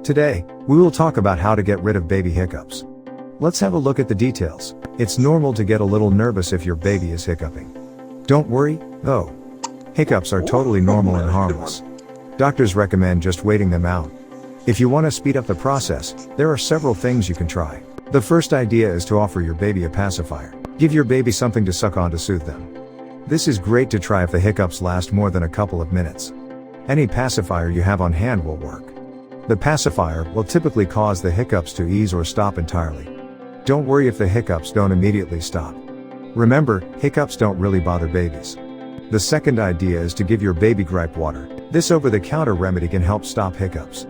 Today, we will talk about how to get rid of baby hiccups. Let's have a look at the details. It's normal to get a little nervous if your baby is hiccuping. Don't worry, though. Hiccups are totally normal and harmless. Doctors recommend just waiting them out. If you want to speed up the process, there are several things you can try. The first idea is to offer your baby a pacifier. Give your baby something to suck on to soothe them. This is great to try if the hiccups last more than a couple of minutes. Any pacifier you have on hand will work. The pacifier will typically cause the hiccups to ease or stop entirely. Don't worry if the hiccups don't immediately stop. Remember, hiccups don't really bother babies. The second idea is to give your baby gripe water. This over-the-counter remedy can help stop hiccups.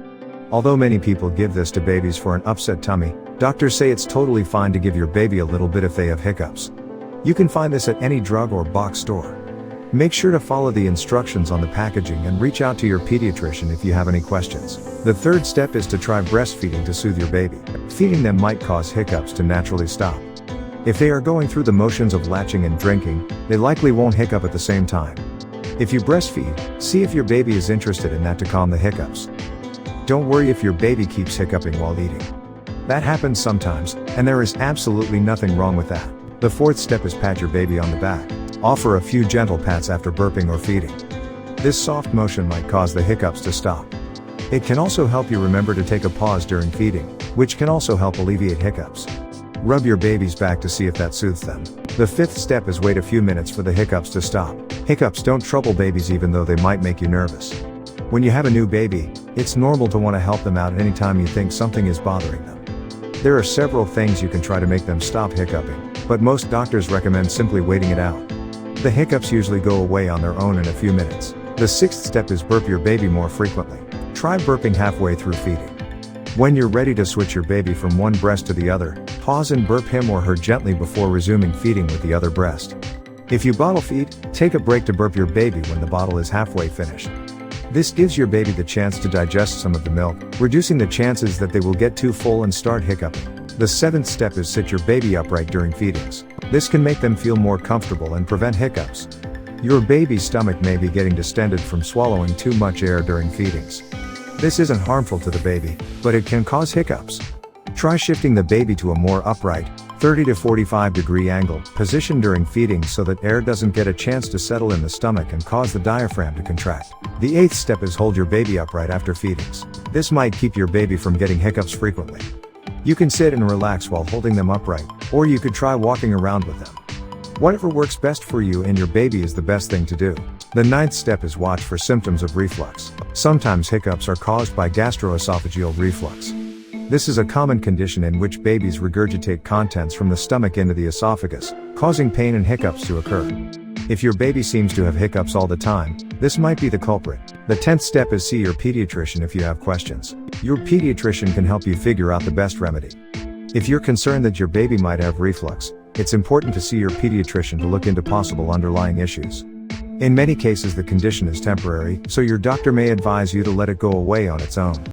Although many people give this to babies for an upset tummy, doctors say it's totally fine to give your baby a little bit if they have hiccups. You can find this at any drug or box store. Make sure to follow the instructions on the packaging and reach out to your pediatrician if you have any questions. The third step is to try breastfeeding to soothe your baby. Feeding them might cause hiccups to naturally stop. If they are going through the motions of latching and drinking, they likely won't hiccup at the same time. If you breastfeed, see if your baby is interested in that to calm the hiccups. Don't worry if your baby keeps hiccuping while eating. That happens sometimes, and there is absolutely nothing wrong with that. The fourth step is pat your baby on the back. Offer a few gentle pats after burping or feeding. This soft motion might cause the hiccups to stop. It can also help you remember to take a pause during feeding, which can also help alleviate hiccups. Rub your baby's back to see if that soothes them. The fifth step is wait a few minutes for the hiccups to stop. Hiccups don't trouble babies even though they might make you nervous. When you have a new baby, it's normal to want to help them out anytime you think something is bothering them. There are several things you can try to make them stop hiccuping, but most doctors recommend simply waiting it out. The hiccups usually go away on their own in a few minutes. The sixth step is burp your baby more frequently. Try burping halfway through feeding. When you're ready to switch your baby from one breast to the other, pause and burp him or her gently before resuming feeding with the other breast. If you bottle feed, take a break to burp your baby when the bottle is halfway finished. This gives your baby the chance to digest some of the milk, reducing the chances that they will get too full and start hiccuping. The seventh step is sit your baby upright during feedings. This can make them feel more comfortable and prevent hiccups. Your baby's stomach may be getting distended from swallowing too much air during feedings. This isn't harmful to the baby, but it can cause hiccups. Try shifting the baby to a more upright, 30 to 45 degree angle position during feeding so that air doesn't get a chance to settle in the stomach and cause the diaphragm to contract. The eighth step is hold your baby upright after feedings. This might keep your baby from getting hiccups frequently. You can sit and relax while holding them upright, or you could try walking around with them. Whatever works best for you and your baby is the best thing to do. The ninth step is watch for symptoms of reflux. Sometimes hiccups are caused by gastroesophageal reflux. This is a common condition in which babies regurgitate contents from the stomach into the esophagus, causing pain and hiccups to occur. If your baby seems to have hiccups all the time, this might be the culprit. The 10th step is see your pediatrician if you have questions. Your pediatrician can help you figure out the best remedy. If you're concerned that your baby might have reflux, it's important to see your pediatrician to look into possible underlying issues. In many cases the condition is temporary, so your doctor may advise you to let it go away on its own.